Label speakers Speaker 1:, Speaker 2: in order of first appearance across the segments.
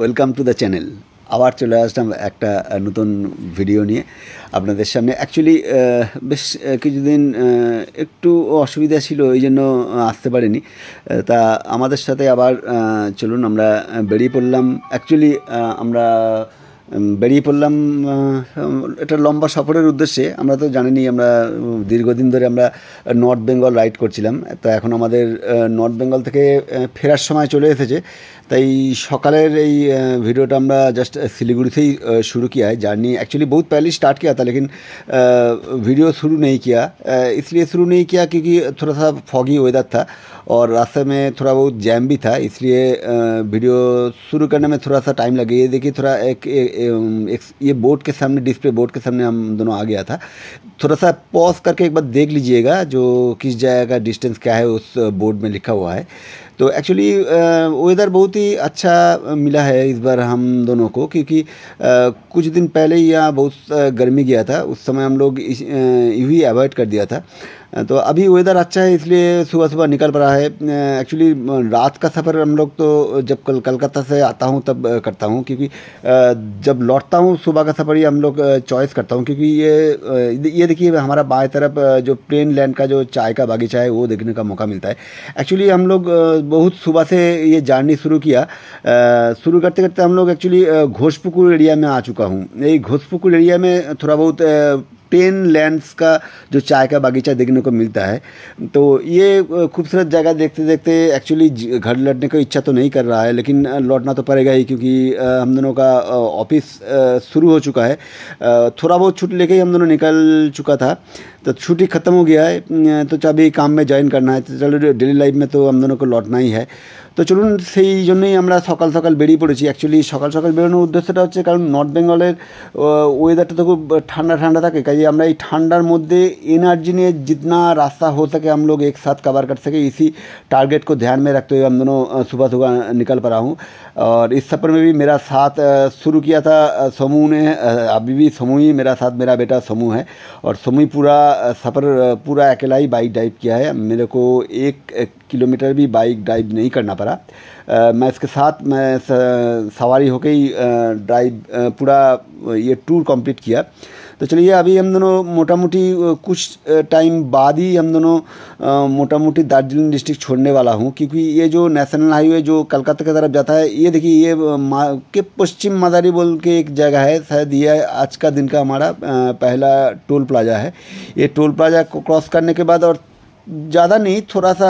Speaker 1: Welcome to the channel. আবার চলে আসলাম একটা নতুন ভিডিও নিয়ে আপনাদের সামনে। অ্যাকচুয়ালি বেশ কিছুদিন একটু অসুবিধা ছিল, এই জন্য আসতে পারিনি। তা আমাদের সাথে আবার চলুন আমরা বেরিয়ে পড়লাম। অ্যাকচুয়ালি আমরা বেরিয়ে পড়লাম একটা লম্বা সফরের উদ্দেশ্যে। আমরা তো জানেনই, আমরা দীর্ঘদিন ধরে আমরা নর্থ বেঙ্গল রাইড করছিলাম। তো এখন আমাদের নর্থ বেঙ্গল থেকে ফেরার সময় চলে এসেছে। তাই সকালের এই वीडियोটা আমরা जस्ट सिलीगुड़ी से ही शुरू किया है। जर्नी एक्चुअली बहुत पहले स्टार्ट किया था, लेकिन वीडियो शुरू नहीं किया। इसलिए शुरू नहीं किया क्योंकि थोड़ा सा फॉगी वेदर था और रास्ते में थोड़ा बहुत जैम भी था, इसलिए वीडियो शुरू करने में थोड़ा सा टाइम लगे। ये देखिए थोड़ा एक ये बोर्ड के सामने, डिस्प्ले बोर्ड के सामने हम दोनों आ गया था। थोड़ा सा पॉज करके एक बार देख लीजिएगा जो किस जगह का डिस्टेंस क्या है उस बोर्ड में लिखा हुआ है। तो एक्चुअली वेदर बहुत ही अच्छा मिला है इस बार हम दोनों को, क्योंकि कुछ दिन पहले ही यहाँ बहुत गर्मी गया था। उस समय हम लोग यूँ ही अवॉइड कर दिया था। तो अभी वेदर अच्छा है, इसलिए सुबह सुबह निकल पड़ा है। एक्चुअली रात का सफ़र हम लोग तो जब कलकत्ता से आता हूँ तब करता हूँ, क्योंकि जब लौटता हूँ सुबह का सफ़र ही हम लोग चॉइस करता हूँ। क्योंकि ये देखिए हमारा बाएं तरफ जो प्लेन लैंड का जो चाय का बागीचा है वो देखने का मौका मिलता है। एक्चुअली हम लोग बहुत सुबह से ये जर्नी शुरू किया। शुरू करते करते हम लोग एक्चुअली घोषपुकुर एरिया में आ चुका हूँ। यही घोषपुकुर एरिया में थोड़ा बहुत पेन लैंड्स का जो चाय का बागीचा देखने को मिलता है। तो ये खूबसूरत जगह देखते देखते एक्चुअली घर लौटने को इच्छा तो नहीं कर रहा है, लेकिन लौटना तो पड़ेगा ही, क्योंकि हम दोनों का ऑफिस शुरू हो चुका है। थोड़ा बहुत छुट्टी लेके ही हम दोनों निकल चुका था, तो छुट्टी ख़त्म हो गया है। तो अभी काम में जॉइन करना है, तो चलो डेली लाइफ में तो हम दोनों को लौटना ही है। তো চলুন, সেই জন্যই আমরা সকাল সকাল বেরিয়ে পড়েছি। অ্যাকচুয়ালি সকাল সকাল বেরোনোর উদ্দেশ্যটা হচ্ছে কারণ নর্থ বেঙ্গলের ওয়েদারটা তো খুব ঠান্ডা ঠান্ডা থাকে, কাজে আমরা এই ঠান্ডার মধ্যে एनर्जी ने जितना रास्ता हो सके हम लोग एक साथ कवर कर सके, इसी टारगेट को ध्यान में रखते हुए हम दोनों सुबह सुबह निकल पड़ा हूँ। और इस सफ़र में भी मेरा साथ शुरू किया था समूह ने। अभी भी समूह ही मेरा साथ, मेरा बेटा समूह है, और समूह पूरा सफ़र पूरा अकेला ही बाइक ड्राइव किया है। मेरे को 1 किलोमीटर भी बाइक ड्राइव नहीं करना पड़ा। मैं इसके साथ मैं सवारी होके ही ड्राइव पूरा ये टूर कंप्लीट किया। तो चलिए अभी हम दोनों मोटा मोटी कुछ टाइम बाद ही हम दोनों मोटा मोटी दार्जिलिंग डिस्ट्रिक्ट छोड़ने वाला हूँ, क्योंकि ये जो नेशनल हाईवे जो कलकत्ता की तरफ जाता है, ये देखिए ये के पश्चिम मदारी बोल के एक जगह है। शायद ये आज का दिन का हमारा पहला टोल प्लाजा है। ये टोल प्लाजा को क्रॉस करने के बाद और ज़्यादा नहीं, थोड़ा सा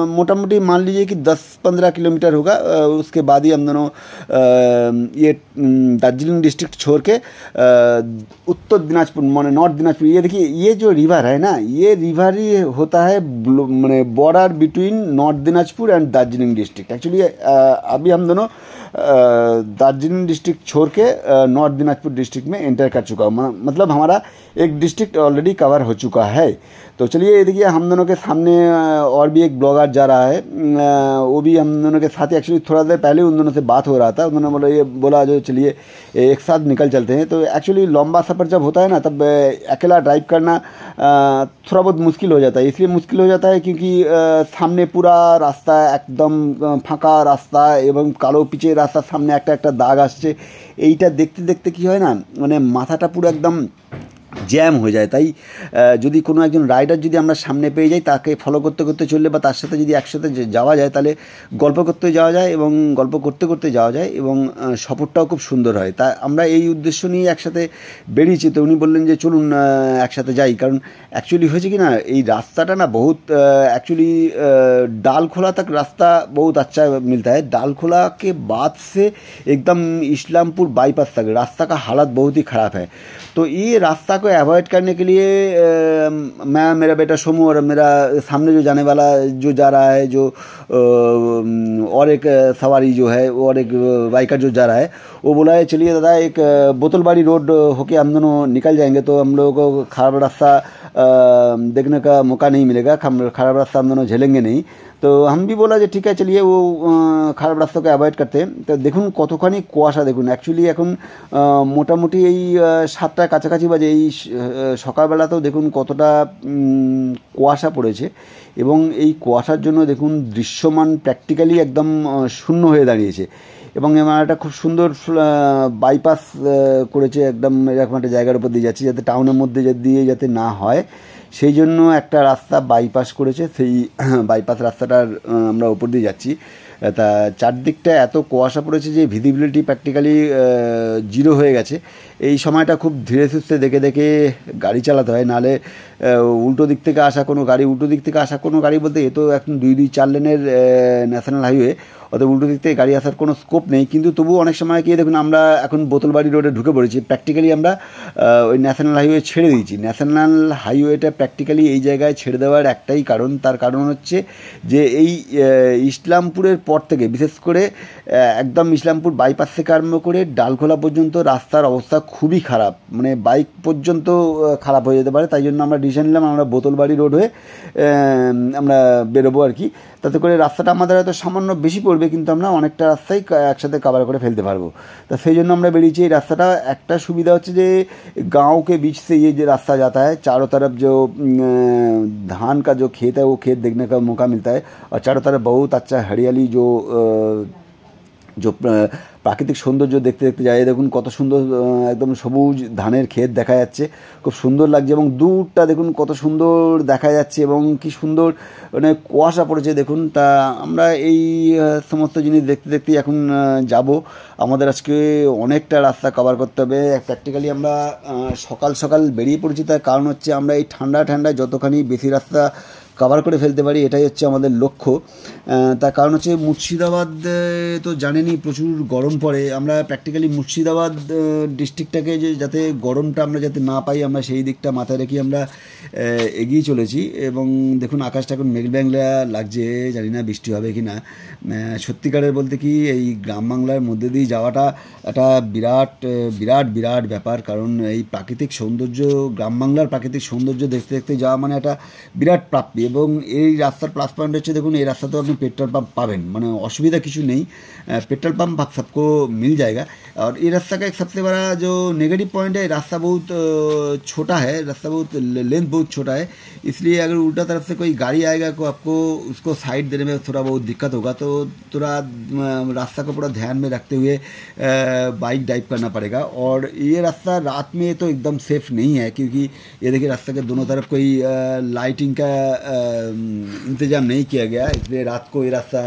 Speaker 1: मोटा मोटी मान लीजिए कि 10-15 किलोमीटर होगा। उसके बाद ही हम दोनों ये दार्जिलिंग डिस्ट्रिक्ट छोड़ के उत्तर दिनाजपुर माने नॉर्थ दिनाजपुर, ये देखिए ये जो रिवर है ना, ये रिवर ही होता है माने border between north Dinajpur and Darjeeling district. Actually अभी हम दोनों दार्जिलिंग डिस्ट्रिक्ट छोड़ के नॉर्थ दिनाजपुर डिस्ट्रिक्ट में एंटर कर चुका हूँ। मतलब हमारा एक डिस्ट्रिक्ट ऑलरेडी कवर हो चुका है। तो चलिए ये देखिए हम दोनों के सामने और भी एक ब्लॉगर जा रहा है, वो भी हम दोनों के साथ ही। एक्चुअली थोड़ा देर पहले उन दोनों से बात हो रहा था, उन्होंने बोला जो चलिए एक साथ निकल चलते हैं। तो एक्चुअली लंबा सफ़र जब होता है ना, तब अकेला ड्राइव करना थोड़ा बहुत मुश्किल हो जाता है। इसलिए मुश्किल हो जाता है क्योंकि सामने पूरा रास्ता एकदम फाँका रास्ता এবং কালো পিচের রাস্তার সামনে একটা একটা দাগ আসছে। এইটা দেখতে দেখতে কী হয় না, মানে মাথাটা পুরো একদম জ্যাম হয়ে যায়। তাই যদি কোনো একজন রাইডার যদি আমরা সামনে পেয়ে যাই, তাকে ফলো করতে করতে চললে বা তার সাথে যদি একসাথে যাওয়া যায়, তাহলে গল্প করতে যাওয়া যায় এবং গল্প করতে করতে যাওয়া যায় এবং সফরটাও খুব সুন্দর হয়। তা আমরা এই উদ্দেশ্য নিয়ে একসাথে বেরিয়েছি। তো উনি বললেন যে চলুন একসাথে যাই, কারণ एक्चुअली হয়েছে কি না, এই রাস্তাটা না बहुत एक्चुअली डालखोला तक रास्ता बहुत अच्छा मिलता है। डालखोला के बाद से एकदम इस्लामपुर बाईपास तक रास्ता का हालत बहुत ही ख़राब है। तो ये रास्ता को अवॉइड करने के लिए मैं, मेरा बेटा सोमू और मेरा सामने जो जाने वाला जो जा रहा है, जो और एक सवारी जो है और एक बाइकर जो जा रहा है, वो बोला है चलिए दादा एक बोतलबाड़ी रोड होके हम दोनों निकल जाएंगे, तो हम लोगों को खराब रास्ता देखने का मौका नहीं मिलेगा, खराब रास्ता हम दोनों झेलेंगे नहीं। तो हम भी बोला যে ঠিক আছে চলিয়ে ও খারাপ রাস্তাকে অ্যাভয়েড করতে। তো দেখুন কতখানি কুয়াশা দেখুন। অ্যাকচুয়ালি এখন মোটামুটি এই 7টার কাছাকাছি বাজে। এই সকালবেলাতেও দেখুন কতটা কুয়াশা পড়েছে, এবং এই কুয়াশার জন্য দেখুন দৃশ্যমান প্র্যাকটিক্যালি একদম শূন্য হয়ে দাঁড়িয়েছে। এবং এমন একটা খুব সুন্দর বাইপাস করেছে, একদম এরকম একটা জায়গার উপর দিয়ে যাচ্ছে যাতে টাউনের মধ্যে দিয়ে যাতে না হয়, সেই জন্য একটা রাস্তা বাইপাস করেছে। সেই বাইপাস রাস্তাটার আমরা উপর দিয়ে যাচ্ছি। তা চারদিকটা এত কুয়াশা পড়েছে যে ভিজিবিলিটি প্র্যাকটিক্যালি জিরো হয়ে গেছে। এই সময়টা খুব ধীরে সুস্থে দেখে দেখে গাড়ি চালাতে হয়, নাহলে উল্টো দিক থেকে আসা কোনো গাড়ি বলতে এ তো এখন 2-4 লেনের ন্যাশনাল হাইওয়ে, অত উল্টো দিক থেকে গাড়ি আসার কোনো স্কোপ নেই। কিন্তু তবু অনেক সময় গিয়ে দেখুন আমরা এখন বোতলবাড়ি রোডে ঢুকে পড়েছি, প্র্যাকটিক্যালি আমরা ওই ন্যাশনাল হাইওয়ে ছেড়ে দিয়েছি। ন্যাশনাল হাইওয়েটা প্র্যাকটিক্যালি এই জায়গায় ছেড়ে দেওয়ার একটাই কারণ, তার কারণ হচ্ছে যে এই ইসলামপুরের পর থেকে, বিশেষ করে একদম ইসলামপুর বাইপাস থেকে আরম্ভ করে ডালখোলা পর্যন্ত রাস্তার অবস্থা খুবই খারাপ, মানে বাইক পর্যন্ত খারাপ হয়ে যেতে পারে। তাই জন্য আমরা ডিসিশন নিলাম আমরা বোতলবাড়ি রোড হয়ে আমরা বেরোবো আর কি। তাতে করে রাস্তাটা আমাদের হয়তো সামান্য বেশি পড়বে, কিন্তু আমরা অনেকটা রাস্তাই একসাথে কভার করে ফেলতে পারবো। তা সেই জন্য আমরা বেরিয়েছি। এই রাস্তাটা একটা সুবিধা হচ্ছে যে गांव के बीच से ये जो रास्ता जाता है, चारों तरफ जो धान का जो खेत है वो खेत देखने का मौका मिलता है, और चारों तरफ बहुत अच्छा हरियाली जो প্রাকৃতিক সৌন্দর্য দেখতে দেখতে যায়। দেখুন কত সুন্দর একদম সবুজ ধানের ক্ষেত দেখা যাচ্ছে, খুব সুন্দর লাগছে। এবং দূরটা দেখুন কত সুন্দর দেখা যাচ্ছে এবং কি সুন্দর মানে কুয়াশা পড়েছে দেখুন। তা আমরা এই সমস্ত জিনিস দেখতে দেখতেই এখন যাব। আমাদের আজকে অনেকটা রাস্তা কভার করতে হবে। প্র্যাকটিক্যালি আমরা সকাল সকাল বেরিয়ে পড়েছি, তার কারণ হচ্ছে আমরা এই ঠান্ডায় যতখানি বেশি রাস্তা কভার করে ফেলতে পারি এটাই হচ্ছে আমাদের লক্ষ্য। তার কারণ হচ্ছে মুর্শিদাবাদ তো জানেনই প্রচুর গরম পড়ে। আমরা প্র্যাকটিক্যালি মুর্শিদাবাদ ডিস্ট্রিক্টটাকে যাতে গরমটা আমরা যাতে না পাই, আমরা সেই দিকটা মাথায় রেখে আমরা এগিয়ে চলেছি। এবং দেখুন আকাশটা এখন মেঘলা লাগছে, জানি না বৃষ্টি হবে কি না। সত্যিকারের বলতে কি এই গ্রাম বাংলার মধ্যে দিয়ে যাওয়াটা একটা বিরাট বিরাট বিরাট ব্যাপার, কারণ এই প্রাকৃতিক সৌন্দর্য, গ্রাম বাংলার প্রাকৃতিক সৌন্দর্য দেখতে দেখতে যাওয়া মানে একটা বিরাট প্রাপ্তি। এবং এই রাস্তার প্লাস পয়েন্ট হচ্ছে দেখুন এই রাস্তাতেও আপনি पेट्रोल पंप पावें, মানে অসুবিধা কিছু নেই, पेट्रोल पंप सबको मिल जाएगा। और ये रास्ता का एक सबसे बड़ा जो नेगेटिव पॉइंट है, रास्ता बहुत छोटा है, रास्ता बहुत लेंथ बहुत छोटा है, इसलिए अगर उल्टा तरफ से कोई गाड़ी आएगा को आपको उसको साइड देने में थोड़ा बहुत दिक्कत होगा। तो थोड़ा रास्ता को पूरा ध्यान में रखते हुए बाइक ड्राइव करना पड़ेगा। और ये रास्ता रात में तो एकदम सेफ नहीं है, क्योंकि ये देखिए रास्ता के दोनों तरफ कोई लाइटिंग का इंतज़ाम नहीं किया गया, इसलिए रात को ये रास्ता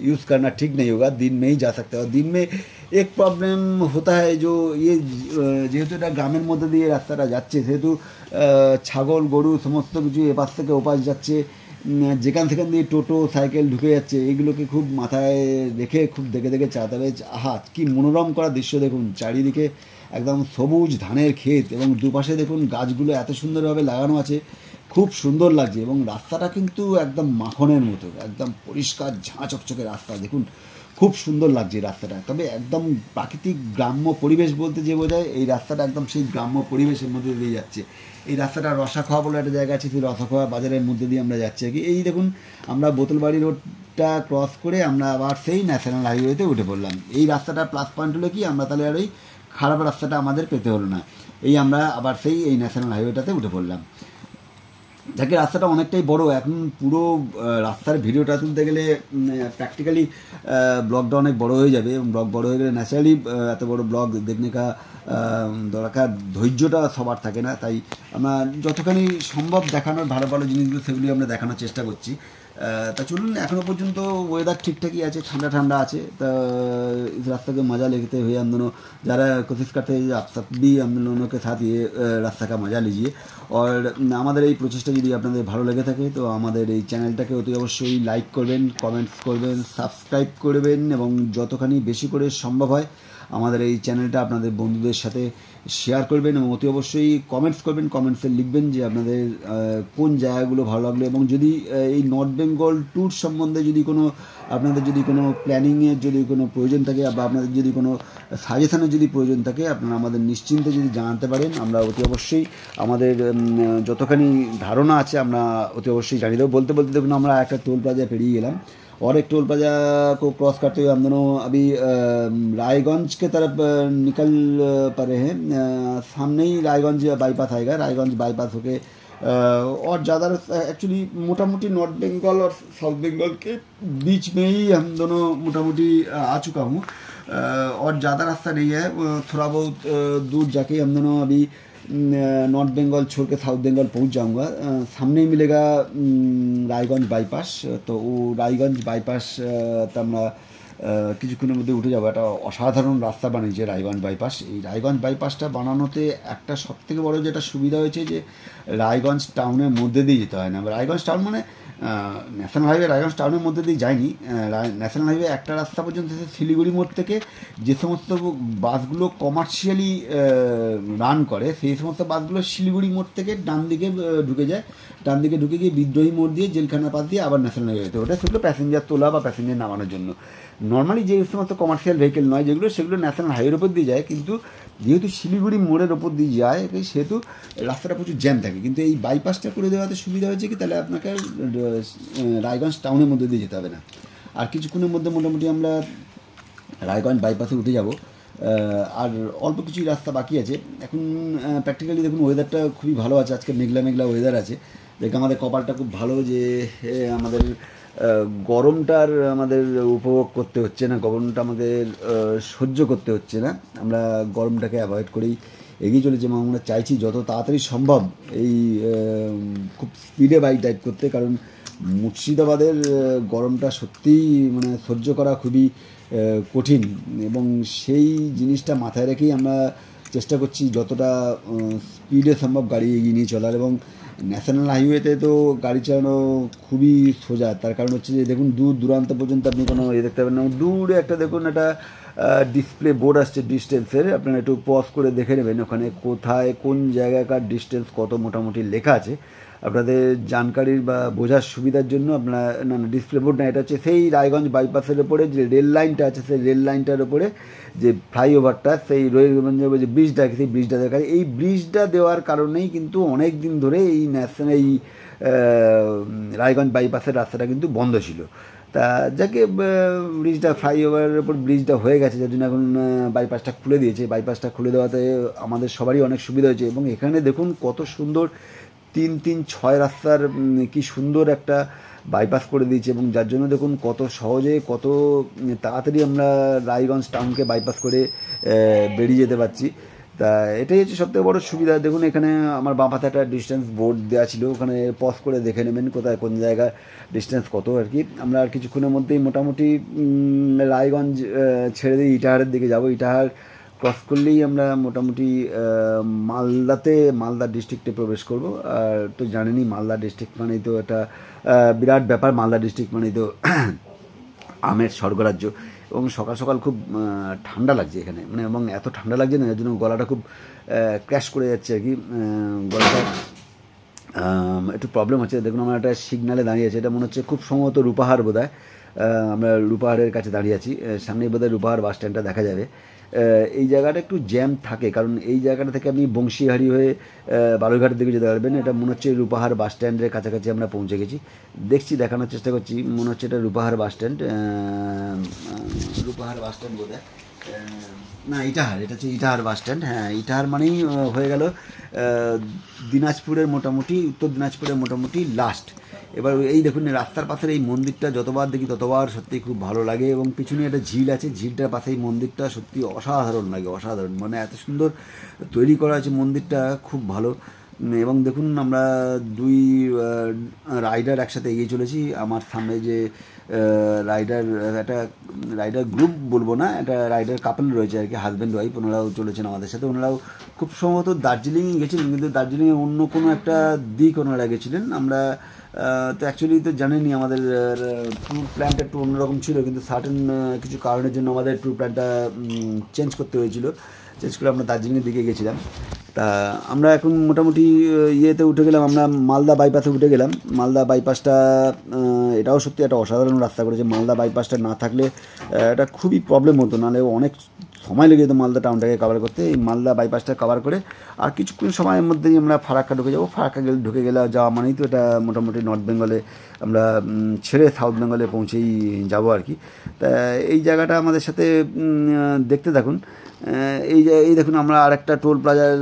Speaker 1: यूज़ करना ठीक नहीं होगा। दिन में ही जा सकते हो। दिन में एक प्रॉब्लम होता है, जो ये যেহেতু এটা গ্রামের মধ্যে দিয়ে রাস্তাটা যাচ্ছে, সেহেতু ছাগল গরু সমস্ত কিছু এপাশ থেকে ওপাশ যাচ্ছে, যেখান সেখান দিয়ে টোটো সাইকেল ঢুকে যাচ্ছে, এইগুলোকে খুব মাথায় রেখে খুব দেখে দেখে চালাতে হবে। আহা কি মনোরম করা দৃশ্য দেখুন, চারিদিকে একদম সবুজ ধানের ক্ষেত এবং দুপাশে দেখুন গাছগুলো এত সুন্দরভাবে লাগানো আছে, খুব সুন্দর লাগছে। এবং রাস্তাটা কিন্তু একদম মাখনের মতো, একদম পরিষ্কার ঝাঁ চকচকে রাস্তা, দেখুন খুব সুন্দর লাগছে রাস্তাটা। তবে একদম প্রাকৃতিক গ্রাম্য পরিবেশ বলতে যে বোঝায়, এই রাস্তাটা একদম সেই গ্রাম্য পরিবেশের মধ্যে দিয়ে যাচ্ছে। এই রাস্তাটা রসাখোয়া বলে একটা জায়গা আছে, সেই রসাখোয়া বাজারের মধ্যে দিয়ে আমরা যাচ্ছি আর কি। এই দেখুন আমরা বোতলবাড়ি রোডটা ক্রস করে আমরা আবার সেই ন্যাশনাল হাইওয়েতে উঠে পড়লাম। এই রাস্তাটা প্লাস পয়েন্ট হলো কি, আমরা তাহলে আর ওই খারাপ রাস্তাটা আমাদের পেতে হলো না। এই আমরা আবার সেই এই ন্যাশনাল হাইওয়েটাতে উঠে পড়লাম। যাকে রাস্তাটা অনেকটাই বড়, এখন পুরো রাস্তার ভিডিওটা তুলতে গেলে প্র্যাকটিক্যালি ব্লগটা অনেক বড় হয়ে যাবে, এবং ব্লগ বড় হয়ে গেলে ন্যাচারালি এত বড় ব্লগ দেখনে কা দরকার, ধৈর্যটা সবার থাকে না। তাই আমরা যতখানি সম্ভব দেখানোর ভালো ভালো জিনিসগুলো সেগুলি আমরা দেখানোর চেষ্টা করছি। তা চলুন, এখনও পর্যন্ত ওয়েদার ঠিকঠাকই আছে, ঠান্ডা ঠান্ডা আছে। তা इस रास्ते को मज़ा लेते हुए हम दोनों ज़रा कोशिश करते हैं आप सब भी हम दोनों के साथ ये रास्ता का मज़ा लीजिए। और আমাদের এই প্রচেষ্টা যদি আপনাদের ভালো লেগে থাকে তো আমাদের এই চ্যানেলটাকে অতি অবশ্যই লাইক করবেন, কমেন্টস করবেন, সাবস্ক্রাইব করবেন, এবং যতখানি বেশি করে সম্ভব হয় আমাদের এই চ্যানেলটা আপনাদের বন্ধুদের সাথে শেয়ার করবেন, এবং অতি অবশ্যই কমেন্টস করবেন। কমেন্টসে লিখবেন যে আপনাদের কোন জায়গাগুলো ভালো লাগলো, এবং যদি এই নর্থ বেঙ্গল ট্যুর সম্বন্ধে যদি কোনো আপনাদের যদি কোনো প্ল্যানিংয়ের যদি কোনো প্রয়োজন থাকে, বা আপনাদের যদি কোনো সাজেশনের যদি প্রয়োজন থাকে, আপনারা আমাদের নিশ্চিন্তে যদি জানাতে পারেন। আমরা অতি অবশ্যই আমাদের যতখানি ধারণা আছে আমরা অতি অবশ্যই জানিয়ে দেবো। বলতে বলতে দেখুন আমরা একটা টোল প্লাজা পেরিয়ে গেলাম, और एक टोल प्लाजा को क्रॉस करते हुए हम दोनों अभी रायगंज के तरफ निकल पड़े हैं। सामने ही रायगंज बाईपास आएगा, रायगंज बाईपास होके और ज़्यादा एक्चुअली मोटामोटी नॉर्थ बंगाल और साउथ बंगाल के बीच में ही हम दोनों मोटामोटी आ चुका हूँ, और ज़्यादा रास्ता नहीं है, थोड़ा बहुत दूर जाके हम दोनों अभी नॉर्थ बंगाल छोड़ के साउथ बंगाल पहुंच जाऊंगा। सामने ही मिलेगा রায়গঞ্জ বাইপাস। তো ও রায়গঞ্জ বাইপাস তা আমরা কিছুক্ষণের মধ্যে উঠে যাবো। একটা অসাধারণ রাস্তা বানিয়েছে রায়গঞ্জ বাইপাস। এই রায়গঞ্জ বাইপাসটা বানানোতে একটা সবথেকে বড় যেটা সুবিধা হয়েছে যে রায়গঞ্জ টাউনের মধ্যে দিয়ে যেতে হয় না। রায়গঞ্জ টাউন মানে ন্যাশনাল হাইওয়ে রায়গঞ্জ টাউনের মধ্যে দিয়ে যায়নি। ন্যাশনাল হাইওয়ে একটা রাস্তা পর্যন্ত শিলিগুড়ি মোড় থেকে যে সমস্ত বাসগুলো কমার্শিয়ালি রান করে সেই সমস্ত বাসগুলো শিলিগুড়ি মোড় থেকে ডান দিকে ঢুকে যায়, ডান দিকে ঢুকে গিয়ে বিদ্রোহী মোড় দিয়ে জেলখানার পাশ দিয়ে আবার ন্যাশনাল হাইওয়েতে, ওটা সেগুলো প্যাসেঞ্জার তোলা বা প্যাসেঞ্জার নামানোর জন্য। নর্মালি যে সমস্ত কমার্শিয়াল ভেহিকেল নয় যেগুলো, সেগুলো ন্যাশনাল হাইওয়ের ওপর দিয়ে যায়, কিন্তু যেহেতু শিলিগুড়ি মোড়ের ওপর দিয়ে যায় সেহেতু রাস্তাটা প্রচুর জ্যাম থাকে। কিন্তু এই বাইপাসটা করে দেওয়াতে সুবিধা হয়েছে কি, তাহলে আপনাকে রায়গঞ্জ টাউনের মধ্যে দিয়ে যেতে হবে না। আর কিছুক্ষণের মধ্যে মোটামুটি আমরা রায়গঞ্জ বাইপাসে উঠে যাব। আর অল্প কিছুই রাস্তা বাকি আছে এখন। প্র্যাকটিক্যালি দেখুন ওয়েদারটা খুবই ভালো আছে, আজকে মেঘলা মেঘলা ওয়েদার আছে। দেখে আমাদের কপালটা খুব ভালো যে আমাদের গরমটার আমাদের উপভোগ করতে হচ্ছে না, গরমটা আমাদের সহ্য করতে হচ্ছে না। আমরা গরমটাকে অ্যাভয়েড করেই এগিয়ে চলেছি এবং আমরা চাইছি যত তাড়াতাড়ি সম্ভব এই খুব স্পিডে বাইক ড্রাইভ করতে, কারণ মুর্শিদাবাদের গরমটা সত্যিই মানে সহ্য করা খুবই কঠিন, এবং সেই জিনিসটা মাথায় রেখেই আমরা চেষ্টা করছি যতটা স্পিডে সম্ভব গাড়ি এগিয়ে নিয়ে চলার। এবং ন্যাশনাল হাইওয়েতে তো গাড়ি চালানো খুবই সোজা, তার কারণ হচ্ছে যে দেখুন দূর দূরান্ত পর্যন্ত আপনি কোনো দেখতে পাবেন না। দূরে একটা দেখুন একটা ডিসপ্লে বোর্ড আসছে ডিস্টেন্সের, আপনারা একটু পজ করে দেখে নেবেন ওখানে কোথায় কোন জায়গাকার ডিস্টেন্স কত মোটামুটি লেখা আছে। আপনাদের জানকারির বা বোঝার সুবিধার জন্য আপনারা না ডিসপ্লে বোর্ড না, এটা হচ্ছে সেই রায়গঞ্জ বাইপাসের ওপরে যে রেল লাইনটা আছে, সেই রেল লাইনটার ওপরে যে ফ্লাইওভারটা, সেই রায়গঞ্জের যে ব্রিজটা আছে সেই ব্রিজটা দেখা যায়। এই ব্রিজটা দেওয়ার কারণেই কিন্তু অনেক দিন ধরে এই ন্যাশনাল এই রায়গঞ্জ বাইপাসের রাস্তাটা কিন্তু বন্ধ ছিল। তা যাকে ব্রিজটা ফ্লাইওভারের ওপর ব্রিজটা হয়ে গেছে, যার জন্য এখন বাইপাসটা খুলে দিয়েছে। বাইপাসটা খুলে দেওয়াতে আমাদের সবারই অনেক সুবিধা হয়েছে। এবং এখানে দেখুন কত সুন্দর 3-3-6 রাস্তার কি সুন্দর একটা বাইপাস করে দিয়েছে, এবং যার জন্য দেখুন কত সহজে কত তাড়াতাড়ি আমরা রায়গঞ্জ টাউনকে বাইপাস করে বেরিয়ে যেতে পারছি। তা এটাই হচ্ছে সবথেকে বড় সুবিধা। দেখুন এখানে আমার বাঁ পাশে একটা ডিস্টেন্স বোর্ড দেওয়া ছিল, ওখানে পজ করে দেখে নেবেন কোথায় কোন জায়গায় ডিস্টেন্স কত আর কি। আমরা আর কিছুক্ষণের মধ্যেই মোটামুটি রায়গঞ্জ ছেড়ে দিয়ে ইটাহারের দিকে যাব। ইটাহার ক্রস করলেই আমরা মোটামুটি মালদা ডিস্ট্রিক্টে প্রবেশ করব। আর তো জানেনই মালদা ডিস্ট্রিক্ট মানেই তো একটা বিরাট ব্যাপার। মালদা ডিস্ট্রিক্ট মানেই তো আমের স্বর্গরাজ্য। এবং সকাল সকাল খুব ঠান্ডা লাগছে এখানে, মানে এবং এত ঠান্ডা লাগছে না, যার জন্য গলাটা খুব ক্র্যাশ করে যাচ্ছে আর কি। গলাটা একটু প্রবলেম হচ্ছে। দেখুন আমরা একটা সিগনালে দাঁড়িয়ে আছি, এটা মনে হচ্ছে খুব সম্ভবত রূপাহার বোধহয়। আমরা রূপাহারের কাছে দাঁড়িয়ে আছি, সামনেই বোধহয় রূপাহার বাস স্ট্যান্ডটা দেখা যাবে। এই জায়গাটা একটু জ্যাম থাকে, কারণ এই জায়গাটা থেকে আপনি বংশীহারি হয়ে বালুরঘাটের দিকে যেতে পারবেন। এটা মনে হচ্ছে রূপাহার বাস স্ট্যান্ডের কাছাকাছি আমরা পৌঁছে গেছি। দেখছি, দেখানোর চেষ্টা করছি। মনে হচ্ছে এটা Rupahar bus stand, Rupahar bus stand বোধহয় না, ইটাহার। এটা হচ্ছে ইটাহার বাস স্ট্যান্ড। হ্যাঁ, ইটাহার মানেই হয়ে গেল দিনাজপুরের মোটামুটি, উত্তর দিনাজপুরের মোটামুটি লাস্ট। এবার এই দেখুন রাস্তার পাশের এই মন্দিরটা যতবার দেখি ততবার সত্যি খুব ভালো লাগে। এবং পিছনে একটা ঝিল আছে, ঝিলটার পাশে এই মন্দিরটা সত্যি অসাধারণ লাগে, অসাধারণ। মানে এত সুন্দর তৈরি করা আছে মন্দিরটা, খুব ভালো। এবং দেখুন আমরা দুই রাইডার একসাথে এগিয়ে চলেছি। আমার সামনে যে একটা রাইডার গ্রুপ বলবো না, একটা রাইডার কাপল রয়েছে আর কি, হাজব্যান্ড ওয়াইফ। ওনারাও চলেছেন আমাদের সাথে। ওনারাও খুব সম্ভবত দার্জিলিংয়ে গেছিলেন, কিন্তু দার্জিলিংয়ে অন্য কোনো একটা দিক ওনারা গেছিলেন। আমরা তো অ্যাকচুয়ালি তো জানেনই আমাদের ট্যুর প্ল্যানটা একটু অন্যরকম ছিল, কিন্তু সার্টেন কিছু কারণের জন্য আমাদের ট্যুর প্ল্যানটা চেঞ্জ করতে হয়েছিল। চেঞ্জ করে আমরা দার্জিলিংয়ের দিকে গেছিলাম। তা আমরা এখন মোটামুটি ইয়েতে উঠে গেলাম, আমরা মালদা বাইপাসে উঠে গেলাম। মালদা বাইপাসটা এটাও সত্যি একটা অসাধারণ রাস্তা করেছে। মালদা বাইপাসটা না থাকলে এটা খুবই প্রবলেম হতো, নাহলে অনেক সময় লেগে যেত মালদা টাউনটাকে কভার করতে। এই মালদা বাইপাসটা কভার করে আর কিছুক্ষণ সময়ের মধ্যেই আমরা ফারাক্কা ঢুকে যাবো। ফারাক্কা ঢুকে গেলে যাওয়া মানেই তো এটা মোটামুটি নর্থ বেঙ্গলে আমরা ছেড়ে সাউথ বেঙ্গলে পৌঁছেই যাবো আর কি। তা এই জায়গাটা আমাদের সাথে দেখতে থাকুন। এই দেখুন আমরা আরেকটা টোল প্লাজার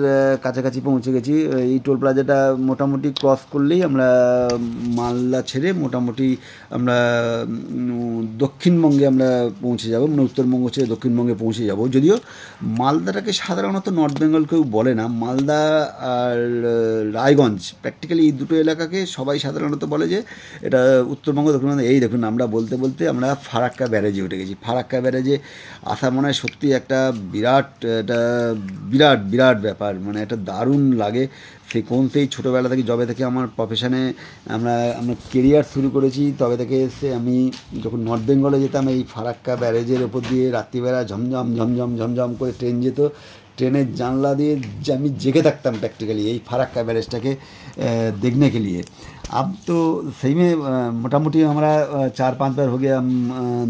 Speaker 1: কাছাকাছি পৌঁছে গেছি। এই টোল প্লাজাটা মোটামুটি ক্রস করলেই আমরা মালদা ছেড়ে মোটামুটি আমরা দক্ষিণবঙ্গে আমরা পৌঁছে যাব, মানে উত্তরবঙ্গ ছেড়ে দক্ষিণবঙ্গে পৌঁছে যাব। যদিও মালদাটাকে সাধারণত নর্থ বেঙ্গল কেউ বলে না, মালদা আর রায়গঞ্জ প্র্যাকটিক্যালি এই দুটো এলাকাকে সবাই সাধারণত বলে যে এটা উত্তরবঙ্গ দক্ষিণবঙ্গ। এই দেখুন আমরা বলতে বলতে আমরা ফারাক্কা ব্যারেজে উঠে গেছি। ফারাক্কা ব্যারেজে আসা মনে হয় সত্যি একটা বিরাট ব্যাপার, মানে একটা দারুণ লাগে। সেই ছোটোবেলা থেকে, যবে থেকে আমার প্রফেশনে আমরা কেরিয়ার শুরু করেছি তবে থেকে এসে আমি যখন নর্থ বেঙ্গলে যেতাম এই ফারাক্কা ব্যারেজের ওপর দিয়ে রাত্রিবেলা ঝমঝম করে ট্রেন যেত, ট্রেনের জানলা দিয়ে আমি জেগে থাকতাম প্র্যাक्टिकली এই ফারাক্का बैरेजটাকে देखने के लिए। अब तो सही में मोटामोटी हमारा 4-5 बार हो गया, हम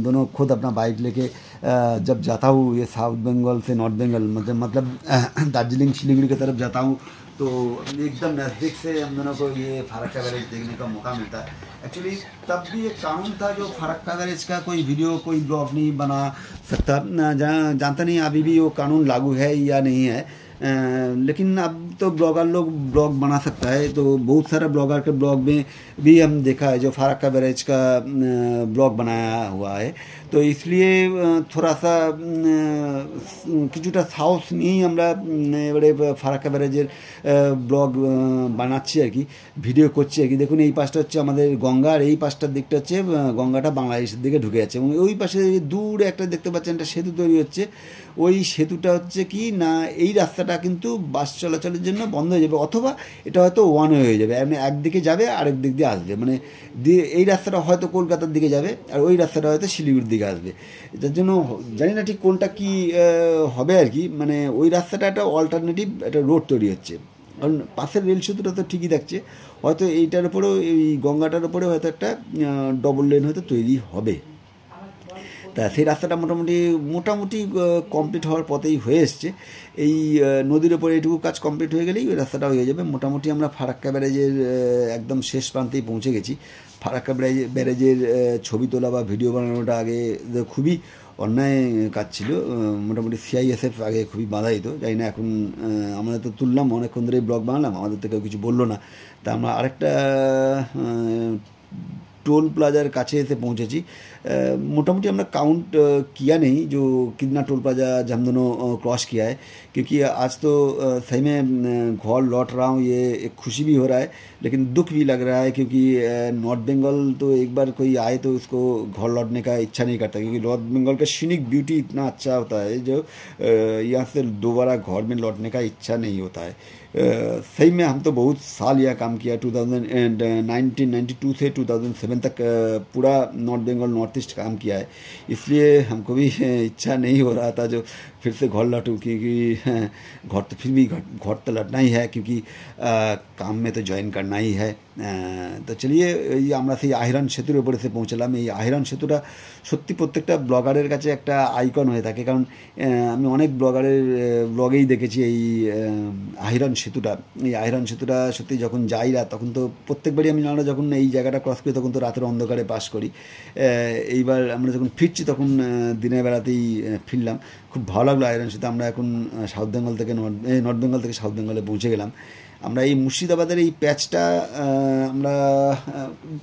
Speaker 1: दोनों खुद अपना बाइक लेके जब जाता हूँ ये साउथ बंगाल से नॉर्थ बंगाल, मतलब दार्जिलिंग सिलीगुड़ी की तरफ जाता हूँ तो एकदम नज़दीक से हम दोनों को ये फारक्का बैरेज देखने का मौका मिलता है। एक्चुअली तब भी एक कानून था जो फारक्का बैरेज का कोई वीडियो कोई ब्लॉग नहीं बना सकता, जानता नहीं अभी भी वो कानून लागू है या नहीं है। लेकिन अब तो ब्लॉगर लोग ब्लॉग बना सकता है, तो बहुत सारा ब्लॉगर के ब्लॉग में भी हम देखा है जो फारक्का बैरेज का ब्लॉग बनाया हुआ है। तो इसलिए थोड़ा सा কিছুটা সাহস নিয়েই আমরা এবারে ফারাক্কা ব্যারেজের ব্লগ বানাচ্ছি আর কি, ভিডিও করছি আর কি। দেখুন এই পাশটা হচ্ছে আমাদের গঙ্গা, আর এই পাশটার দিকটা হচ্ছে গঙ্গাটা বাংলাদেশের দিকে ঢুকে যাচ্ছে, এবং ওই পাশে দূরে একটা দেখতে পাচ্ছেন একটা সেতু তৈরি হচ্ছে। ওই সেতুটা হচ্ছে কি না, এই রাস্তাটা কিন্তু বাস চলাচলের জন্য বন্ধ হয়ে যাবে, অথবা এটা হয়তো ওয়ান ওয়ে হয়ে যাবে, মানে একদিকে যাবে আরেক দিক দিয়ে আসবে, মানে এই রাস্তাটা হয়তো কলকাতার দিকে যাবে আর ওই রাস্তাটা হয়তো শিলিগুড়ির দিকে আসবে। যার জন্য জানি না ঠিক কোনটা কি হবে আর কি, মানে ওই রাস্তাটা একটা অল্টারনেটিভ একটা রোড তৈরি হচ্ছে, কারণ পাশের রেল সেতুটা তো ঠিকই থাকছে, হয়তো এইটার উপরেও এই গঙ্গাটার উপরেও হয়তো একটা ডবল লেন হয়তো তৈরি হবে। তা সেই রাস্তাটা মোটামুটি কমপ্লিট হওয়ার পথেই হয়ে এসছে। এই নদীর ওপরে এইটুকু কাজ কমপ্লিট হয়ে গেলেই ওই রাস্তাটা হয়ে যাবে। মোটামুটি আমরা ফারাক্কা ব্যারেজের একদম শেষ প্রান্তেই পৌঁছে গেছি। ফারাক্কা ব্যারেজের ছবি তোলা বা ভিডিও বানানোটা আগে খুবই অন্যায় কাজ ছিল, মোটামুটি CISF আগে খুবই বাধা দিত, জানি না এখন আমাদের তো তুললাম অনেকক্ষণ ধরে ব্লগ বানালাম, আমাদের তো কেউ কিছু বললো না। তা আমরা আরেকটা टोल प्लाज़ा काछे एसे पहुँचे। मोटामुटी हमने काउंट किया नहीं जो कितना टोल प्लाज़ा हम दोनों क्रॉस किया है, क्योंकि आज तो सही में घर लौट रहा हूँ, ये एक खुशी भी हो रहा है लेकिन दुख भी लग रहा है, क्योंकि नॉर्थ बंगाल तो एक बार कोई आए तो उसको घर लौटने का इच्छा नहीं करता, क्योंकि नॉर्थ बंगाल का सीनिक ब्यूटी इतना अच्छा होता है जो यहाँ से दोबारा घर में लौटने का इच्छा नहीं होता है। सही में हम तो बहुत साल यह काम किया, 1992 से 2007 तक पूरा नॉर्थ बंगाल नॉर्थ ईस्ट काम किया है, इसलिए हमको भी इच्छा नहीं हो रहा था जो फिर से घर लौटूँ, क्योंकि घर तो फिर भी घर तो लौटना ही है, क्योंकि काम में तो ज्वाइन करना ही है। तो चलिए এই আমরা সেই আহিরান সেতুর উপরে এসে পৌঁছলাম। এই আহিরান সেতুটা সত্যি প্রত্যেকটা ব্লগারের কাছে একটা আইকন হয়ে থাকে, কারণ আমি অনেক ব্লগারের ব্লগেই দেখেছি এই আহিরান সেতুটা। এই আহিরান সেতুটা সত্যি যখন যাই রাত, তখন তো প্রত্যেকবারই আমরা যখন এই জায়গাটা ক্রস করি তখন তো রাতের অন্ধকারে পাস করি। এইবার আমরা যখন ফিরছি তখন দিনের বেলাতেই ফিরলাম, খুব ভালো লাগলো আহিরান সেতু। আমরা এখন সাউথ বেঙ্গল থেকে নর্থ বেঙ্গল থেকে সাউথ বেঙ্গলে পৌঁছে গেলাম। আমরা এই মুর্শিদাবাদের এই প্যাচটা আমরা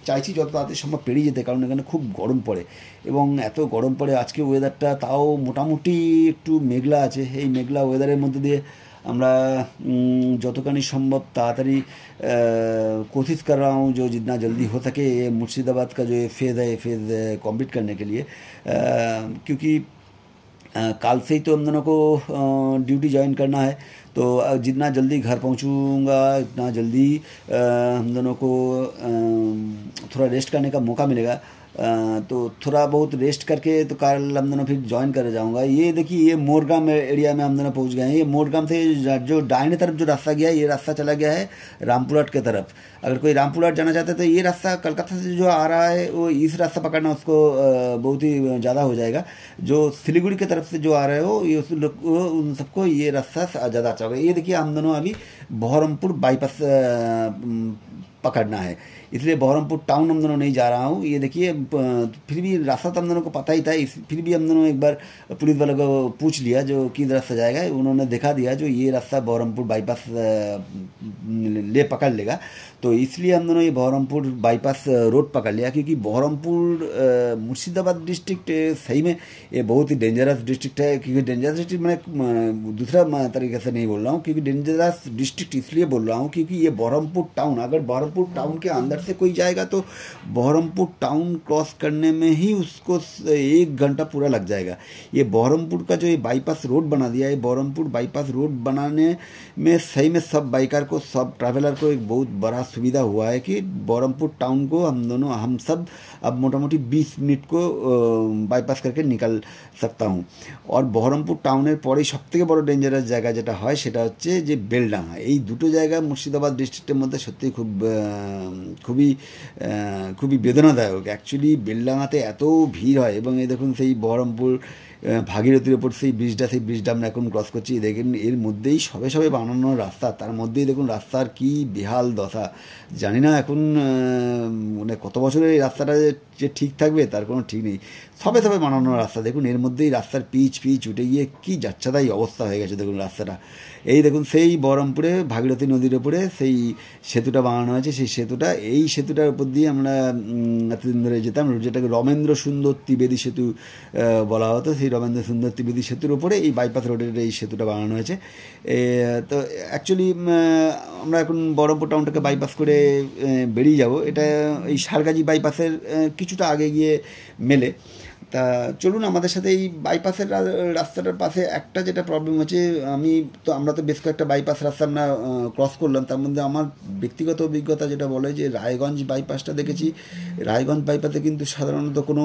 Speaker 1: চাইছি যত তাড়াতাড়ি সম্ভব পেরিয়ে যেতে, কারণ এখানে খুব গরম পড়ে, এবং এত গরম পড়ে আজকে ওয়েদারটা তাও মোটামুটি একটু মেঘলা আছে। এই মেঘলা ওয়েদারের মধ্যে দিয়ে আমরা যতখানি সম্ভব ताड़ाताड़ी कोशिश कर रहा हूँ जो जितना जल्दी हो सके ये मुर्शिदाबाद का जो ये फेज़ है ये फेज़ कंप्लीट करने के लिए, क्योंकि कल से ही तो हम दोनों को ड्यूटी ज्वाइन करना है। तो जितना जल्दी घर पहुंचूंगा इतना जल्दी हम दोनों को थोड़ा रेस्ट करने का मौका मिलेगा। तो थोड़ा बहुत रेस्ट करके तो कल हम दोनों फिर ज्वाइन कर जाऊंगा। ये देखिए ये मोरगाम एरिया में हम दोनों पहुंच गए हैं। ये मोरगाम से जो दाहिने तरफ जो रास्ता गया है ये रास्ता चला गया है रामपुरहाट के तरफ। अगर कोई रामपुरहाट जाना चाहता है तो ये रास्ता कलकत्ता से जो आ रहा है वो इस रास्ता पकड़ना उसको बहुत ही ज़्यादा हो जाएगा। जो सिलीगुड़ी की तरफ से जो आ रहे हो ये उन सबको ये रास्ता ज़्यादा अच्छा होगा। ये देखिए हम दोनों अभी बहरमपुर बाईपास पकड़ना है। इसलिए बहरमपुर टाउन हम दोनों नहीं जा रहा हूँ। ये देखिए फिर भी रास्ता तो हम दोनों को पता ही था, फिर भी हम दोनों एक बार पुलिस वालों को पूछ लिया जो किस रास्ता जाएगा, उन्होंने दिखा दिया जो ये रास्ता बहरमपुर बाईपास ले पकड़ लेगा। तो इसलिए हम दोनों ये बहरमपुर बाईपास रोड पकड़ लिया, क्योंकि बहरमपुर मुर्शिदाबाद डिस्ट्रिक्ट सही में ये बहुत ही डेंजरस डिस्ट्रिक्ट है। क्योंकि डेंजरस डिस्ट्रिक्ट मैं दूसरा तरीके से नहीं बोल रहा हूँ, क्योंकि डेंजरस डिस्ट्रिक्ट इसलिए बोल रहा हूँ क्योंकि ये बहरमपुर टाउन, अगर बहरमपुर टाउन के अंदर से कोई जाएगा तो बहरमपुर टाउन क्रॉस करने में ही उसको 1 घंटा पूरा लग जाएगा। ये बहरमपुर का जो ये बाईपास रोड बना दिया है, बहरमपुर बाईपास रोड बनाने में सही में सब बाइकर को, सब ट्रैवलर को एक बहुत बड़ा सुविधा हुआ है कि बहरमपुर टाउन को हम सब अब मोटामोटी 20 मिनट को বাইপাস करके निकल सकता हूँ। और बहरमपुर टाउনের পরে সবথেকে বড় ডেঞ্জারাস জায়গা যেটা হয় সেটা হচ্ছে যে বেলডাঙা। এই দুটো জায়গা মুর্শিদাবাদ ডিস্ট্রিক্টের মধ্যে সত্যি খুবই বেদনাদায়ক। অ্যাকচুয়ালি বেলডাঙাতে এত ভিড় হয়, এবং এই দেখুন সেই বহরমপুর ভাগীরথীর ওপর সেই ব্রিজটা আমরা এখন ক্রস করছি। দেখেন এর মধ্যেই সবে বানানো রাস্তা, তার মধ্যেই দেখুন রাস্তার কি বেহাল দশা। জানি না এখন মানে কত বছরের এই রাস্তাটা যে ঠিক থাকবে তার কোনো ঠিক নেই। সবে বানানো রাস্তা, দেখুন এর মধ্যেই রাস্তার পিচ উঠে গিয়ে কি যাচ্ছাতাই অবস্থা হয়ে গেছে। দেখুন রাস্তাটা, এই দেখুন সেই বহরমপুরে ভাগীরথী নদীর ওপরে সেই সেতুটা বানানো হয়েছে। সেই সেতুটার উপর দিয়ে আমরা এতদিন ধরে যেতাম, যেটাকে রমেন্দ্র সুন্দর ত্রিবেদী সেতু বলা হতো। সেই রমেন্দ্র সুন্দর ত্রিবেদী সেতুর উপরে এই বাইপাস রোডের এই সেতুটা বানানো হয়েছে। তো অ্যাকচুয়ালি আমরা এখন বহরমপুর টাউনটাকে বাইপাস করে বেরিয়ে যাব। এটা এই সারগাজী বাইপাসের কিছুটা আগে গিয়ে মেলে। তা চলুন আমাদের সাথে এই বাইপাসের রাস্তাটার পাশে একটা যেটা প্রবলেম হচ্ছে, আমরা তো বেশ কয়েকটা বাইপাস রাস্তা আমরা ক্রস করলাম। তার মধ্যে আমার ব্যক্তিগত অভিজ্ঞতা যেটা বলে যে রায়গঞ্জ বাইপাসটা দেখেছি, রায়গঞ্জ বাইপাসে কিন্তু সাধারণত কোনো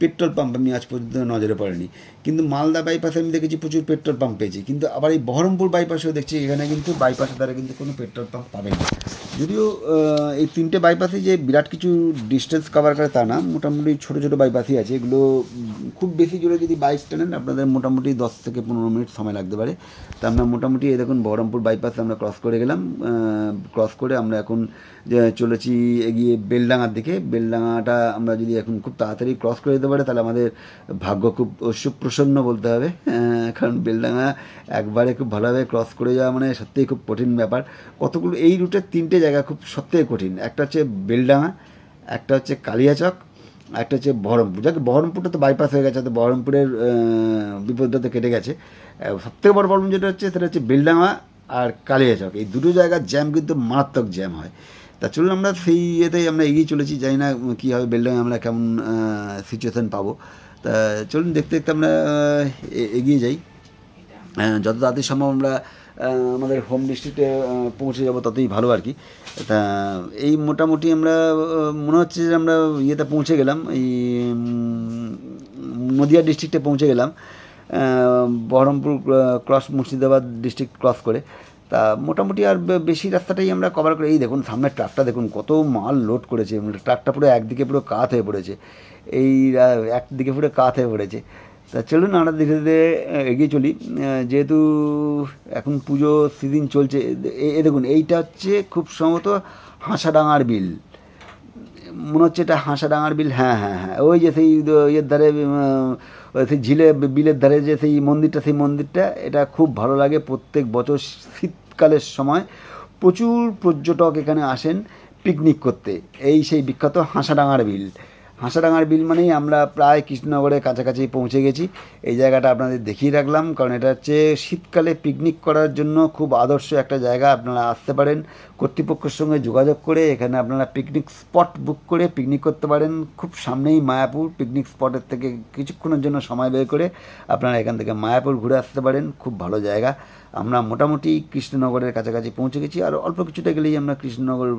Speaker 1: পেট্রোল পাম্প আমি আজ পর্যন্ত নজরে পড়েনি। কিন্তু মালদা বাইপাসে আমি দেখেছি প্রচুর পেট্রোল পাম্প পেয়েছি। কিন্তু আবার এই বহরমপুর বাইপাসেও দেখছি এখানে কিন্তু বাইপাসের দ্বারা কিন্তু কোনো পেট্রোল পাম্প পাবেন না। যদিও এই 3টে বাইপাসে যে বিরাট কিছু ডিস্টেন্স কভার করে তা না, মোটামুটি ছোটো বাইপাসই আছে। এগুলো খুব বেশি জোরে যদি বাইক টানেন আপনাদের মোটামুটি 10 থেকে 15 মিনিট সময় লাগতে পারে। তা আমরা মোটামুটি এই দেখুন বহরমপুর বাইপাস আমরা ক্রস করে গেলাম। ক্রস করে আমরা এখন চলেছি এগিয়ে বেলডাঙার দিকে। বেলডাঙাটা আমরা যদি এখন খুব তাড়াতাড়ি ক্রস করে যেতে পারে তাহলে আমাদের ভাগ্য খুব সুপ্রসন্ন বলতে হবে। কারণ বেলডাঙা একবারে খুব ভালোভাবে ক্রস করে যাওয়া মানে সত্যিই খুব কঠিন ব্যাপার। কতগুলো এই রুটের 3টে জায়গা খুব সত্যিই কঠিন। একটা হচ্ছে বেলডাঙা, একটা হচ্ছে কালিয়াচক, একটা হচ্ছে বহরমপুর। যাকে বহরমপুরটা তো বাইপাস হয়ে গেছে, তো বহরমপুরের বিপদটা তো কেটে গেছে। সবথেকে বড় প্রবলেম যেটা হচ্ছে সেটা হচ্ছে বেলডাঙা আর কালিয়াচক, এই দুটো জায়গার জ্যাম কিন্তু মারাত্মক জ্যাম হয়। তা চলুন আমরা সেই ইয়েতেই আমরা এগিয়ে চলেছি। জানি না কী হবে বেলডাঙা আমরা কেমন সিচুয়েশান পাবো। তা চলুন দেখতে আমরা এগিয়ে যাই। যত তাড়াতাড়ি সম্ভব আমরা আমাদের হোম ডিস্ট্রিক্টে পৌঁছে যাব ততই ভালো আর কি। তা এই মোটামুটি আমরা মনে হচ্ছে যে আমরা ইয়েতে পৌঁছে গেলাম, এই নদিয়া ডিস্ট্রিক্টে পৌঁছে গেলাম Baharampur cross Murshidabad district cross করে। তা মোটামুটি আর বেশি রাস্তাটাই আমরা কভার করে। এই দেখুন সামনের ট্রাকটা দেখুন কত মাল লোড করেছে। ট্রাকটা পুরো একদিকে পুরো কাত হয়ে পড়েছে, এই একদিকে পুরো কাত হয়ে পড়েছে। তা চলুন আমরা ধীরে ধীরে এগিয়ে চলি। যেহেতু এখন পুজো সিজন চলছে, এ দেখুন এইটা হচ্ছে খুব সম্ভবত হাঁসাডাঙ্গার বিল, মনে হচ্ছে এটা হাঁসাডাঙ্গার বিল। হ্যাঁ, ওই যে সেই ইয়ের ধারে সেই বিলের ধারে যে সেই মন্দিরটা এটা খুব ভালো লাগে। প্রত্যেক বছর শীতকালের সময় প্রচুর পর্যটক এখানে আসেন পিকনিক করতে। এই সেই বিখ্যাত হাঁসাডাঙ্গার বিল। হাঁসাডাঙ্গার বিল মানেই আমরা প্রায় কৃষ্ণনগরের কাছাকাছি পৌঁছে গেছি। এই জায়গাটা আপনাদের দেখিয়ে রাখলাম, কারণ এটা হচ্ছে শীতকালে পিকনিক করার জন্য খুব আদর্শ একটা জায়গা। আপনারা আসতে পারেন কর্তৃপক্ষের সঙ্গে যোগাযোগ করে, এখানে আপনারা পিকনিক স্পট বুক করে পিকনিক করতে পারেন। খুব সামনেই মায়াপুর, পিকনিক স্পটের থেকে কিছুক্ষণের জন্য সময় বের করে আপনারা এখান থেকে মায়াপুর ঘুরে আসতে পারেন। খুব ভালো জায়গা। আমরা মোটামুটি কৃষ্ণনগরের কাছাকাছি পৌঁছে গেছি, আর অল্প কিছুটা গেলেই আমরা কৃষ্ণনগর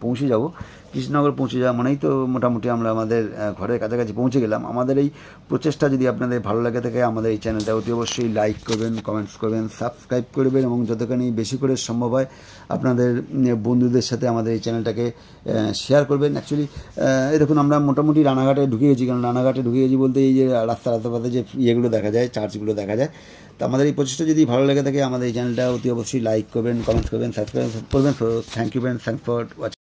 Speaker 1: পৌঁছে যাব। কৃষ্ণনগর পৌঁছে যাওয়া মানেই তো মোটামুটি আমরা আমাদের ঘরের কাছাকাছি পৌঁছে গেলাম। আমাদের এই প্রচেষ্টা যদি আপনাদের ভালো লাগে থাকে আমাদের এই চ্যানেলটা অতি অবশ্যই লাইক করবেন, কমেন্টস করবেন, সাবস্ক্রাইব করবেন, এবং যতখানি বেশি করে সম্ভব হয় আপনাদের বন্ধুদের সাথে আমাদের এই চ্যানেলটাকে শেয়ার করবেন। অ্যাকচুয়ালি এই দেখুন আমরা মোটামুটি রানাঘাটে ঢুকে গেছি। কারণ রানাঘাটে ঢুকে গেছি বলতে এই যে রাস্তার আশেপাশে যে ইয়েগুলো দেখা যায়, চার্চগুলো দেখা যায়। তো আমাদের এই প্রচেষ্টা যদি ভালো লেগে থাকে আমাদের এই চ্যানেলটা অতি অবশ্যই লাইক করবেন, কমেন্টস করবেন, সাবস্ক্রাইব করবেন। So thank you friends, thanks for watching.